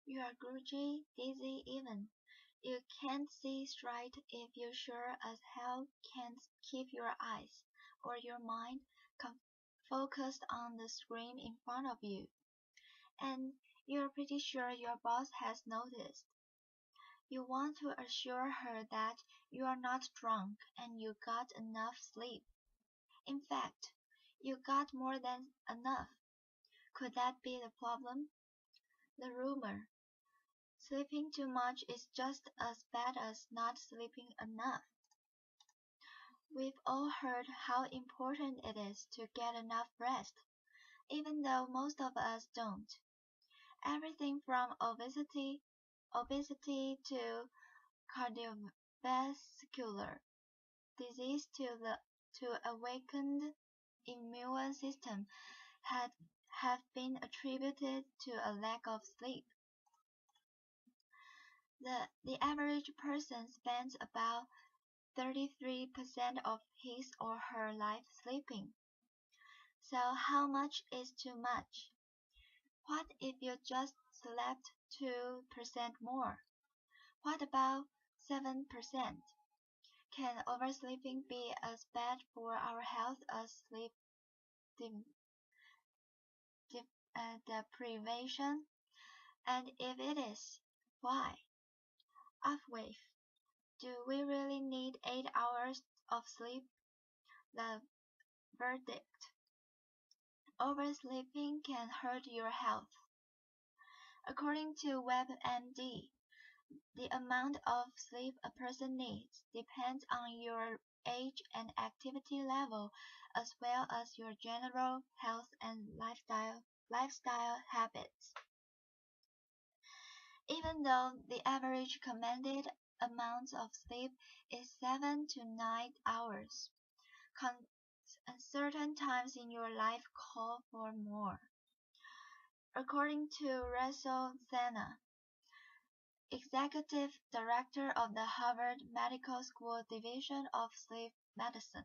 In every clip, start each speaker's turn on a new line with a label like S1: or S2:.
S1: You are groggy, dizzy even. You can't see straight if you sure as hell can't keep your eyes, or your mind, focused on the screen in front of you. And you're pretty sure your boss has noticed. You want to assure her that you are not drunk and you got enough sleep. In fact, you got more than enough. Could that be the problem? The rumor. Sleeping too much is just as bad as not sleeping enough. We've all heard how important it is to get enough rest, even though most of us don't. Everything from obesity to cardiovascular disease to awakened immune system had have been attributed to a lack of sleep. The average person spends about 33% of his or her life sleeping. So how much is too much? What if you just slept 2% more? What about 7%? Can oversleeping be as bad for our health as sleep de- deprivation? And if it is, why? Upwave. Do we really need 8 hours of sleep? The verdict. Oversleeping can hurt your health. According to WebMD, the amount of sleep a person needs depends on your age and activity level as well as your general health and lifestyle habits. Even though the average recommended amount of sleep is 7 to 9 hours, certain times in your life call for more. According to Russell Zena, Executive Director of the Harvard Medical School Division of Sleep Medicine,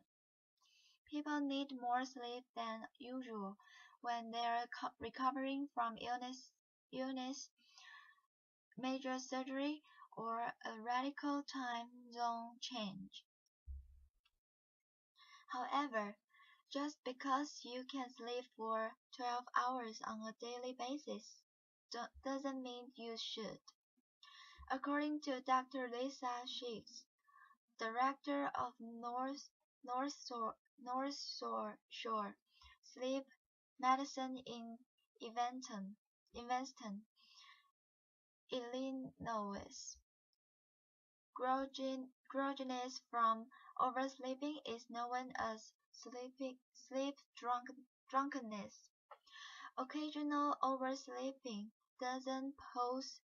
S1: people need more sleep than usual when they're recovering from illness, major surgery, or a radical time zone change. However, just because you can sleep for 12 hours on a daily basis doesn't mean you should. According to Dr. Lisa Sheets, director of North Shore Sleep Medicine in Evanston, Illinois, grogginess from oversleeping is known as drunkenness. Occasional oversleeping doesn't pose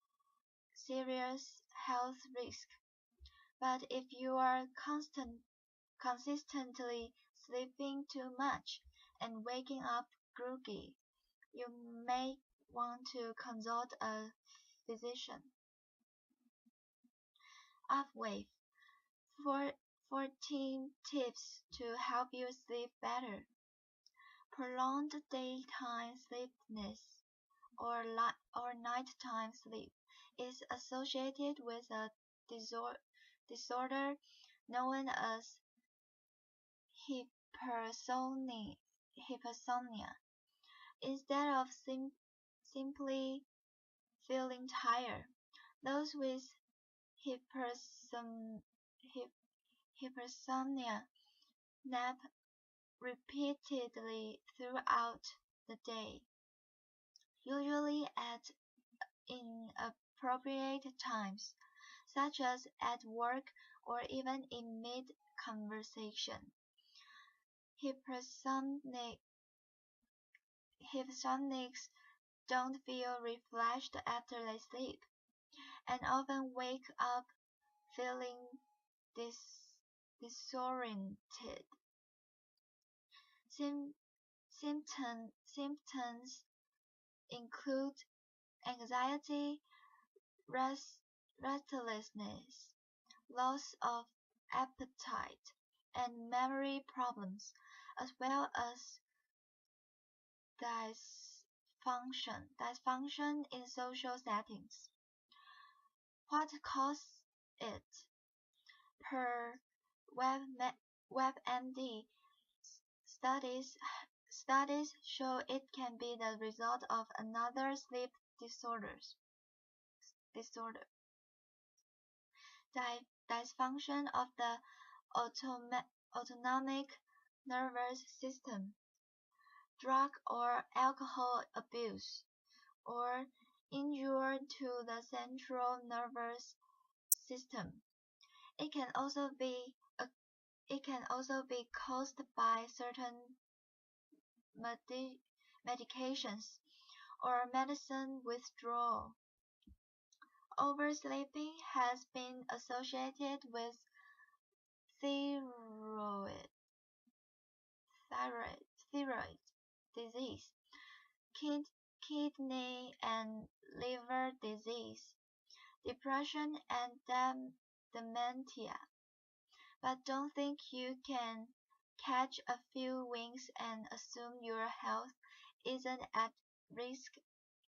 S1: serious health risk, but if you are consistently sleeping too much and waking up groggy, you may want to consult a physician. Upwave. 14 tips to help you sleep better. Prolonged daytime sleepiness or nighttime sleep is associated with a disorder known as hypersomnia. Instead of simply feeling tired, those with hypersom- hypersomnia nap repeatedly throughout the day, usually at inappropriate times, such as at work or even in mid-conversation. Hypersomnics don't feel refreshed after they sleep, and often wake up feeling disoriented. Symptoms include anxiety, restlessness, loss of appetite, and memory problems, as well as dysfunction in social settings. What causes it? Per WebMD, studies show it can be the result of another sleep disorder, dysfunction of the autonomic nervous system, drug or alcohol abuse, or injury to the central nervous system. It can also be caused by certain medications or medicine withdrawal. Oversleeping has been associated with thyroid thyroid disease, kidney and liver disease, depression, and dementia. But don't think you can catch a few winks and assume your health isn't at risk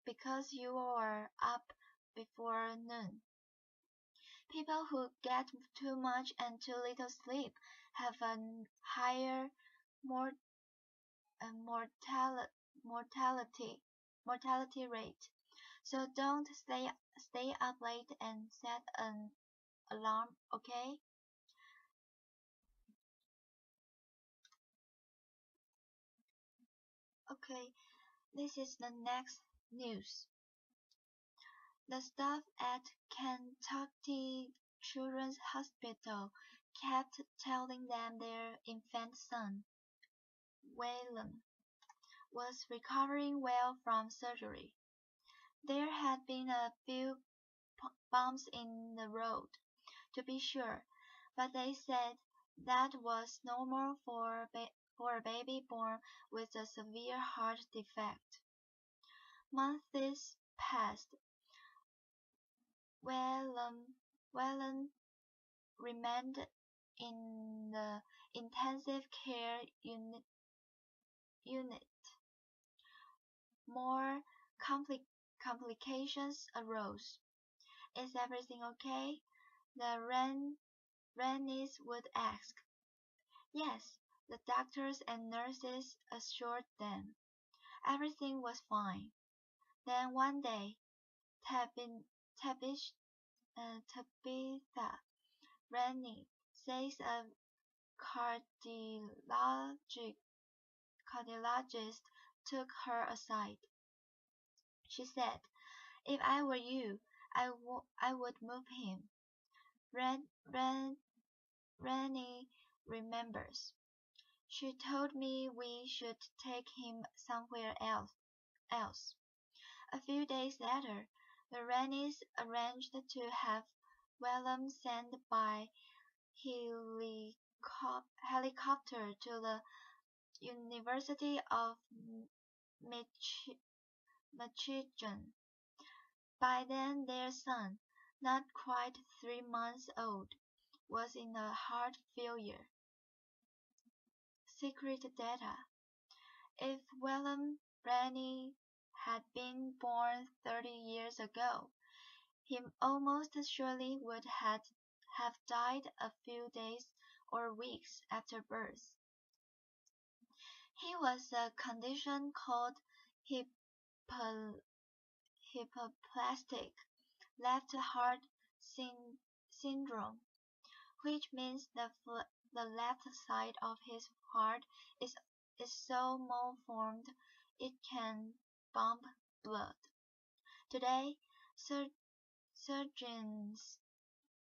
S1: because you are up before noon. People who get too much and too little sleep have a higher mortality rate. So don't stay up late and set an alarm, okay? Okay, this is the next news. The staff at Kentucky Children's Hospital kept telling them their infant son, Waylon, was recovering well from surgery. There had been a few bumps in the road, to be sure, but they said that was normal for a baby born with a severe heart defect. Months passed. Whelan remained in the intensive care unit. More complications arose. Is everything okay? The Rennies would ask. Yes, the doctors and nurses assured them. Everything was fine. Then one day, Tabitha Rennie says a cardiologist took her aside. She said, "If I were you, I would move him." Rennie remembers. She told me we should take him somewhere else. A few days later, the Rennies arranged to have Whelan sent by helicopter to the University of Michigan. By then their son, not quite 3 months old, was in a heart failure. Secret data. If Whelan Rennie had been born 30 years ago, he almost surely would have died a few days or weeks after birth. He was a condition called hypoplastic left heart syndrome, which means the left side of his heart is so malformed it can pump blood. Today, surgeons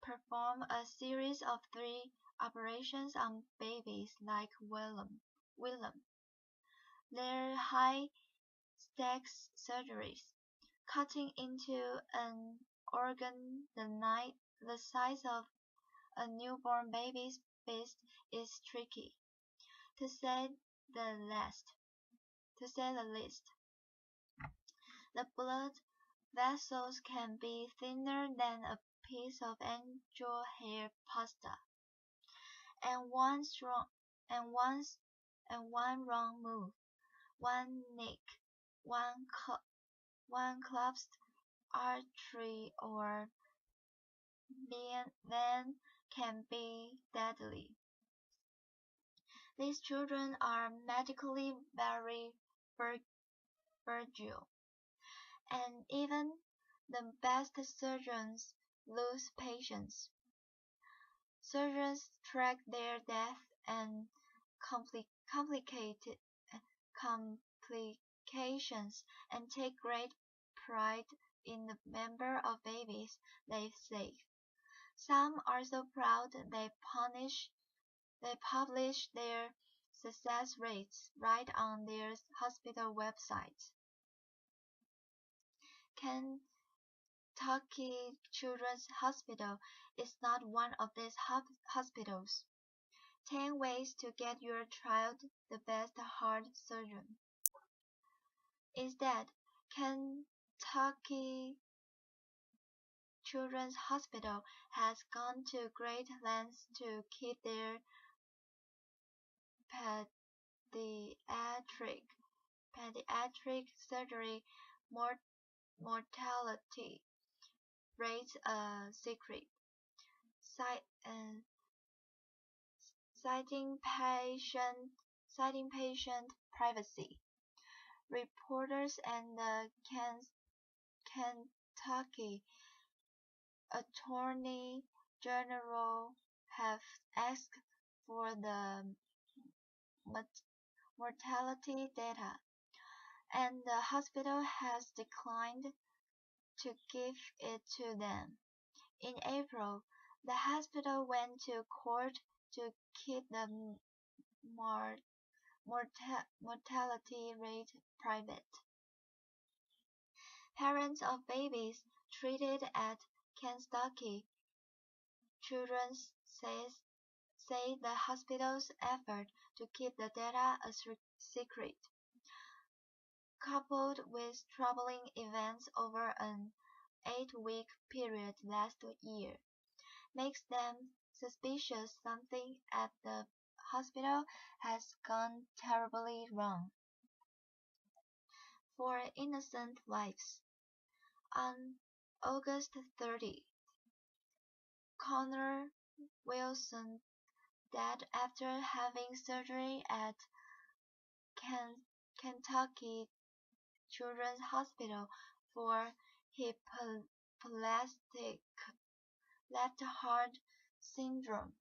S1: perform a series of 3 operations on babies like Willem. They're high-stakes surgeries. Cutting into an organ the size of a newborn baby's fist is tricky, to say the least. The blood vessels can be thinner than a piece of angel hair pasta, and one wrong move, one nick, one, one collapsed artery or vein can be deadly. These children are medically very fragile, and even the best surgeons lose patience. Surgeons track their death and complicated complications and take great pride in the number of babies they save. Some are so proud they publish their success rates right on their hospital websites. Kentucky Children's Hospital is not one of these hospitals. 10 ways to get your child the best heart surgeon. Instead, Kentucky Children's Hospital has gone to great lengths to keep their pediatric surgery mortality rates a secret, citing patient privacy. Reporters and the Kentucky Attorney General have asked for the mortality data, and the hospital has declined to give it to them. In April, the hospital went to court to keep the mortality rate private. Parents of babies treated at Kentucky Children's say the hospital's effort to keep the data a secret, coupled with troubling events over an 8-week period last year, makes them suspicious something at the hospital has gone terribly wrong. For innocent lives. On August 30, Connor Wilson died after having surgery at Kentucky Children's Hospital for hypoplastic left heart syndrome.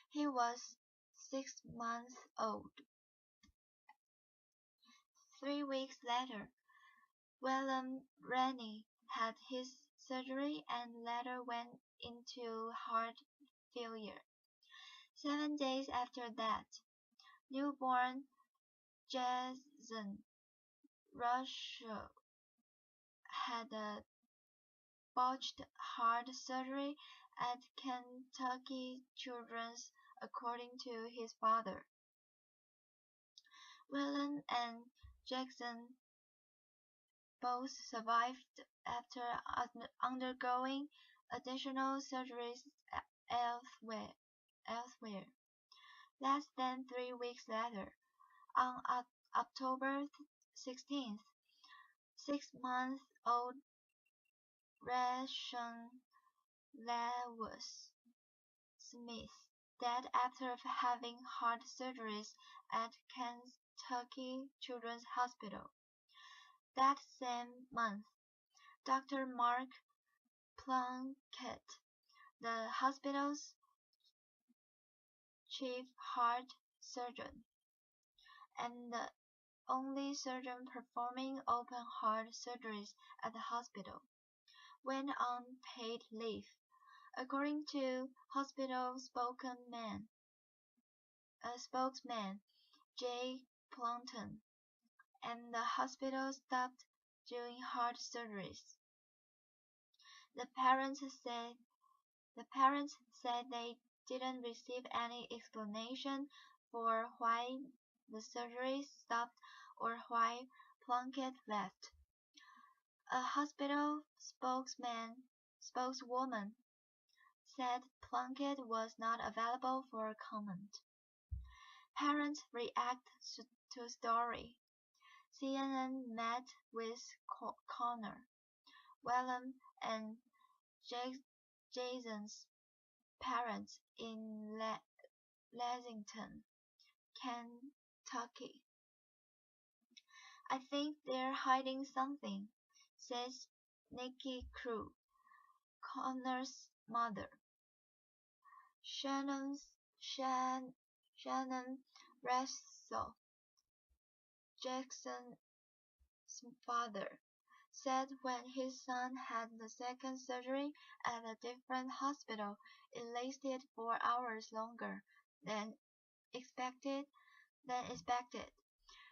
S1: He was 6 months old. 3 weeks later, William Rennie had his surgery and later went into heart failure. 7 days after that, newborn Jason Russell had a botched heart surgery at Kentucky Children's, according to his father. William and Jackson both survived after undergoing additional surgeries elsewhere. Less than 3 weeks later, on October 16th, 6-month-old Rashawn Lewis Smith died after having heart surgeries at Kentucky Children's Hospital. That same month, Dr. Mark Plunkett, the hospital's chief heart surgeon, and the only surgeon performing open heart surgeries at the hospital, went on paid leave, according to hospital spokesman Jay Plunkett, and the hospital stopped doing heart surgeries. The parents said they didn't receive any explanation for why the surgery stopped or why Plunkett left. A hospital spokeswoman said Plunkett was not available for comment. Parents react to story. CNN met with Connor, Whelan, and Jason's parents in Lexington, Kentucky. "I think they're hiding something," says Nikki Crew, Connor's mother. Shannon Russell, Jackson's father, said when his son had the second surgery at a different hospital, it lasted 4 hours longer than expected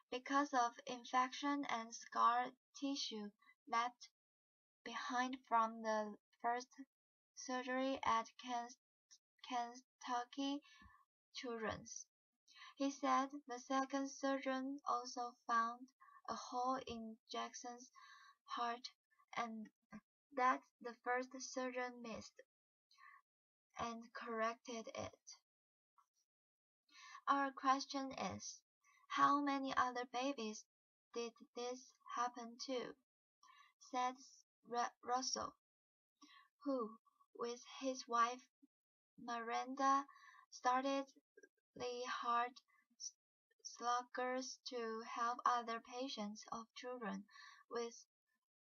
S1: because of infection and scar tissue left behind from the first surgery at Kentucky Children's. He said the second surgeon also found a hole in Jackson's heart and that the first surgeon missed, and corrected it. "Our question is, how many other babies did this happen to?" said Russell, who, with his wife Miranda, started the Heart Sluggers to help other patients of children with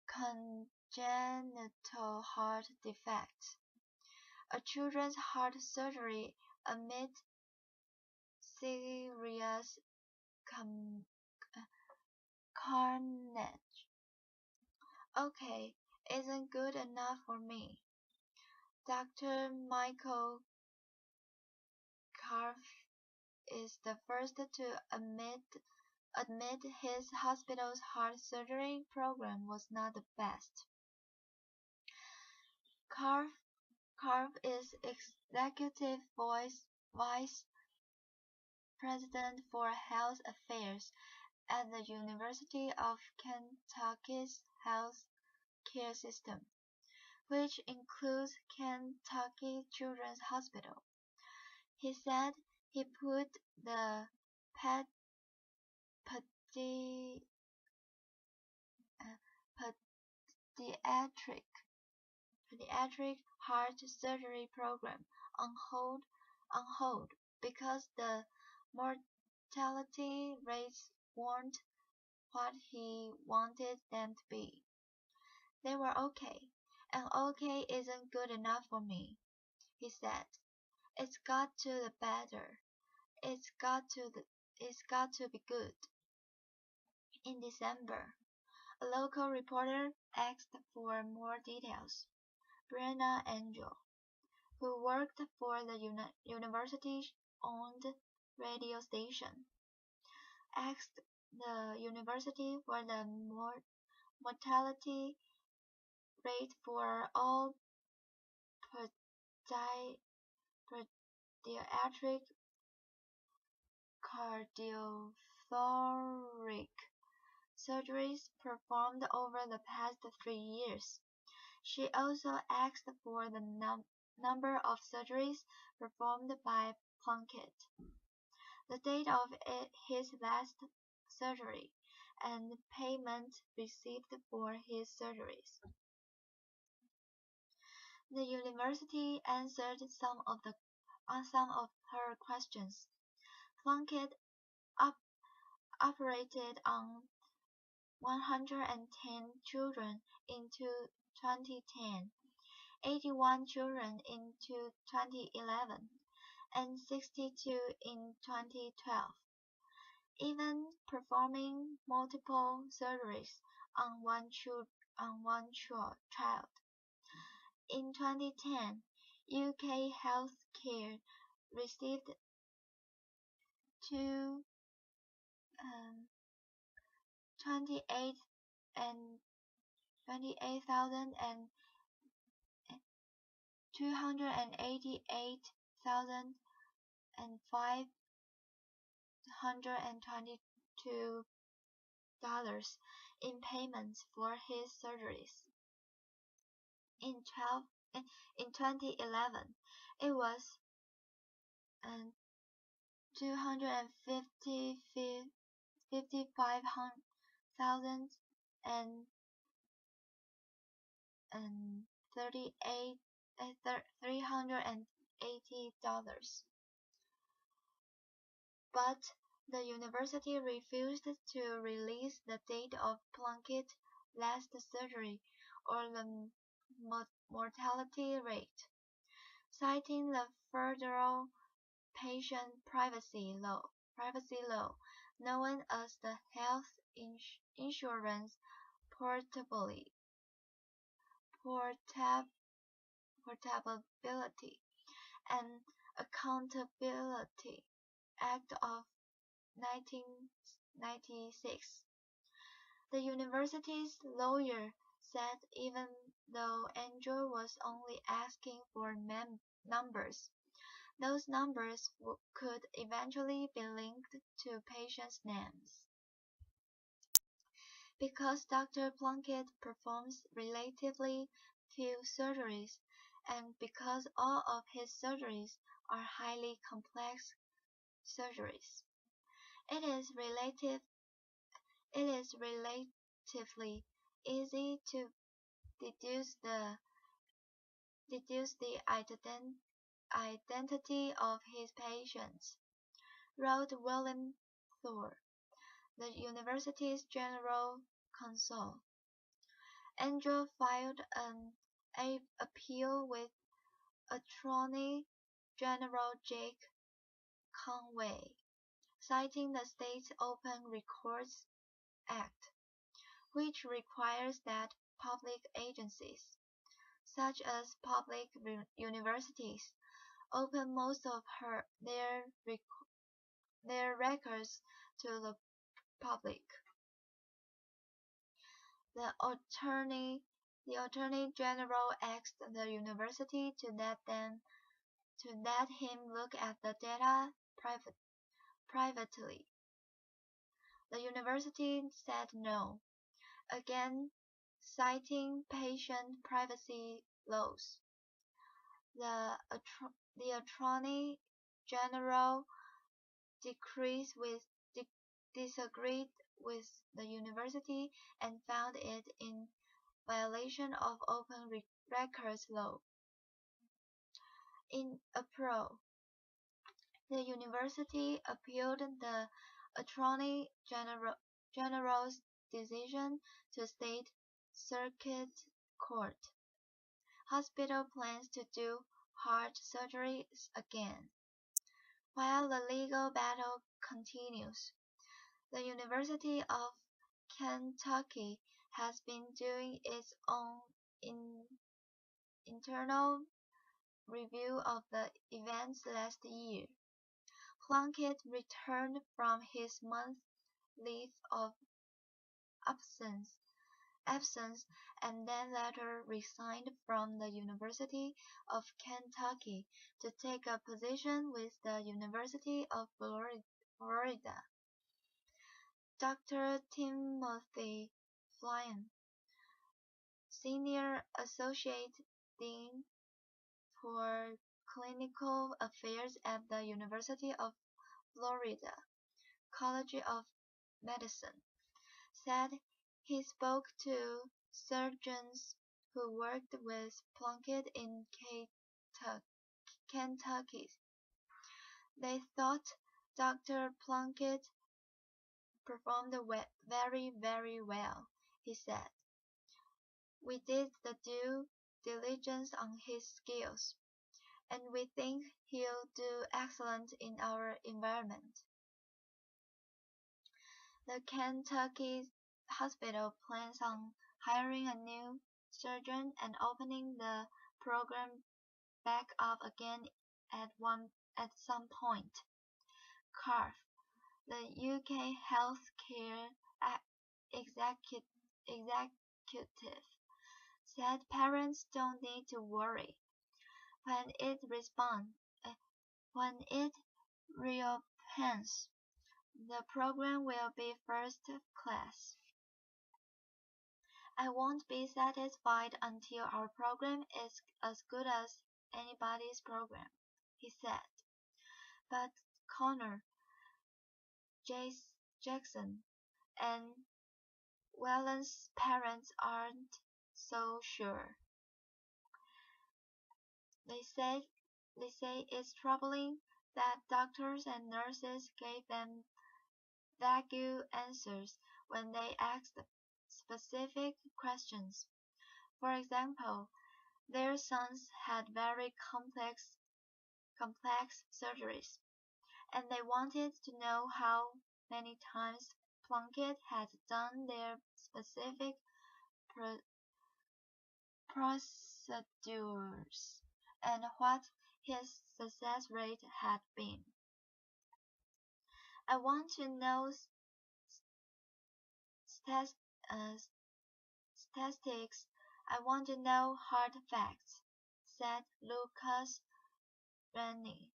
S1: congenital heart defects. A children's heart surgery amid serious carnage. "Okay, isn't good enough for me." Dr. Michael Karpf is the first to admit his hospital's heart surgery program was not the best. Karpf is executive vice president for health affairs at the University of Kentucky's health care system, which includes Kentucky Children's Hospital. He said he put the pediatric heart surgery program on hold because the mortality rates weren't what he wanted them to be. "They were okay, and okay isn't good enough for me," he said. "It's got to be better. It's got to be good." In December, a local reporter asked for more details. Brenna Angel, who worked for the university-owned radio station, asked the university for the mortality rate for all pediatric cardiothoracic surgeries performed over the past 3 years. She also asked for the number of surgeries performed by Plunkett, the date of his last surgery, and payment received for his surgeries. The university answered some of her questions. Plunkett operated on 110 children in 2010, 81 children in 2011, and 62 in 2012, even performing multiple surgeries on one child. In 2010, UK healthcare received 28 and 28,288,522 in payments for his surgeries. In 2011, it was 255 thousand and 38 $380. But the university refused to release the date of Plunkett's last surgery or the mortality rate, citing the federal patient privacy law, known as the Health Insurance Portability and Accountability Act of 1996. The university's lawyer said even though Andrew was only asking for numbers, those numbers could eventually be linked to patients' names. Because Dr. Plunkett performs relatively few surgeries, and because all of his surgeries are highly complex surgeries, it is relatively easy to deduce the identity of his patients, wrote William Thor, the university's general counsel. Andrew filed an appeal with Attorney General Jake Conway, citing the state's Open Records Act, which requires that public agencies, such as public universities, open most of their records to the public. The Attorney General asked the university to let him look at the data privately. The university said no, again citing patient privacy laws. The Attorney General disagreed with the university and found it in violation of open records law. In April, the university appealed the Attorney General's decision to State Circuit Court. Hospital plans to do heart surgeries again. While the legal battle continues, the University of Kentucky has been doing its own internal review of the events last year. Plunkett returned from his month leave of absence and then later resigned from the University of Kentucky to take a position with the University of Florida. Dr. Timothy Flynn, Senior Associate Dean for Clinical Affairs at the University of Florida College of Medicine, said he spoke to surgeons who worked with Plunkett in Kentucky. They thought Dr. Plunkett performed very, very well, he said. We did the due diligence on his skills, and we think he'll do excellent in our environment. The Kentucky hospital plans on hiring a new surgeon and opening the program back up again at some point. Carf, the UK healthcare executive, said parents don't need to worry. When it reopens, the program will be first class. I won't be satisfied until our program is as good as anybody's program, he said. But Connor Jackson, an Welland's parents aren't so sure. They say it's troubling that doctors and nurses gave them vague answers when they asked specific questions. For example, their sons had very complex surgeries, and they wanted to know how many times Plunkett had done their specific pro procedures and what his success rate had been. I want to know stas- uh, statistics. I want to know hard facts, said Lucas Rennie,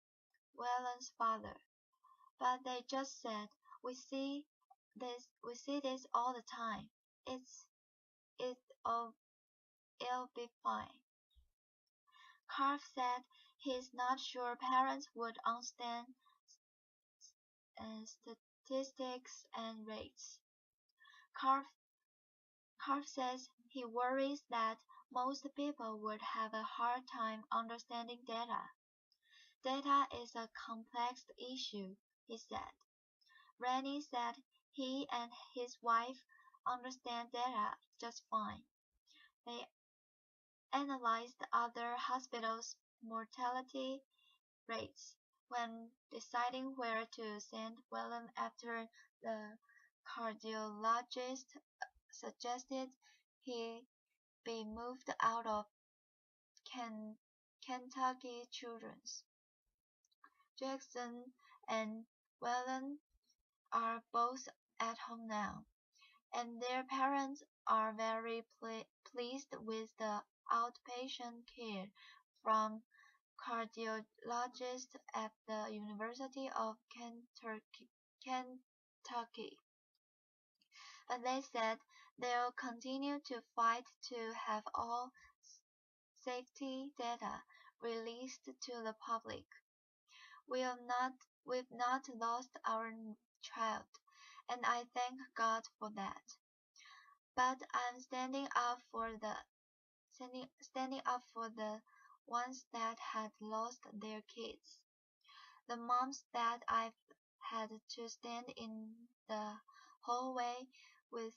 S1: Welland's father. But they just said, we see this all the time. It'll it'll be fine. Carf said he's not sure parents would understand statistics and rates. Carf says he worries that most people would have a hard time understanding data. Data is a complex issue, he said. Rennie said he and his wife understand data just fine. They analyzed other hospitals' mortality rates when deciding where to send Welland after the cardiologist suggested he be moved out of Kentucky Children's. Jackson and Welland are both at home now, and their parents are very pleased with the outpatient care from cardiologists at the University of Kentucky. But they said they'll continue to fight to have all safety data released to the public. We've not lost our child, and I thank God for that. But I'm standing up for the ones that had lost their kids. The moms that I've had to stand in the hallway with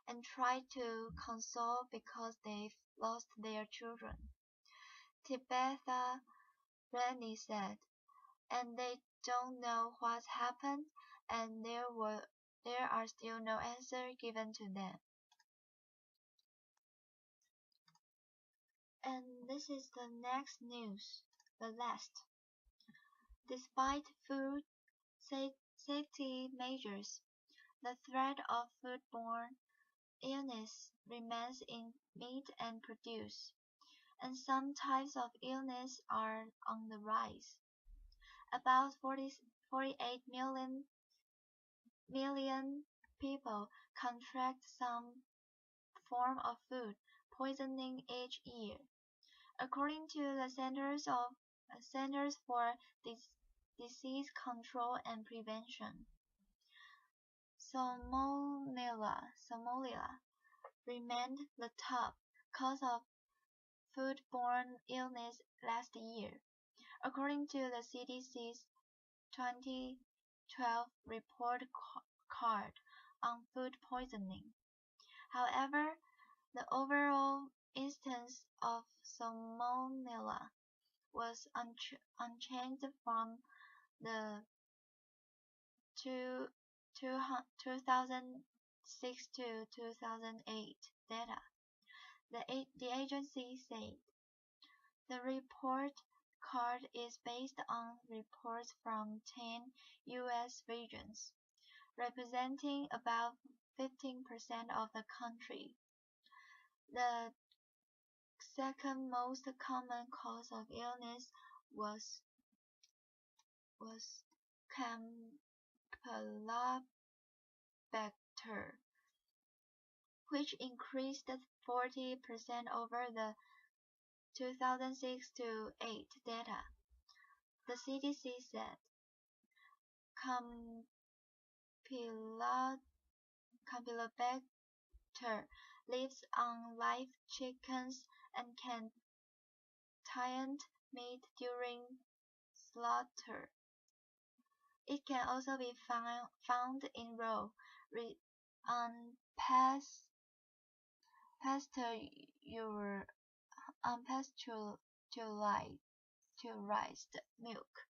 S1: and try to console because they've lost their children. Tabitha Rennie said, and they don't know what's happened, and there are still no answers given to them. And this is the next news, the last. Despite food safety measures, the threat of foodborne illness remains in meat and produce, and some types of illness are on the rise. About 48 million people contract some form of food poisoning each year, according to the Centers for Disease Control and Prevention. Somalia remained the top cause of foodborne illness last year, according to the CDC's 2012 report card on food poisoning. However, the overall incidence of Salmonella was unchanged from the 2006 to 2008 data, the agency said. The report card is based on reports from 10 U.S. regions, representing about 15% of the country. The second most common cause of illness was Campylobacter, which increased 40% over the 2006 to 8 data. The CDC said Campylobacter Campylobacter lives on live chickens and can taint meat during slaughter. It can also be found in raw, unpasteurized milk.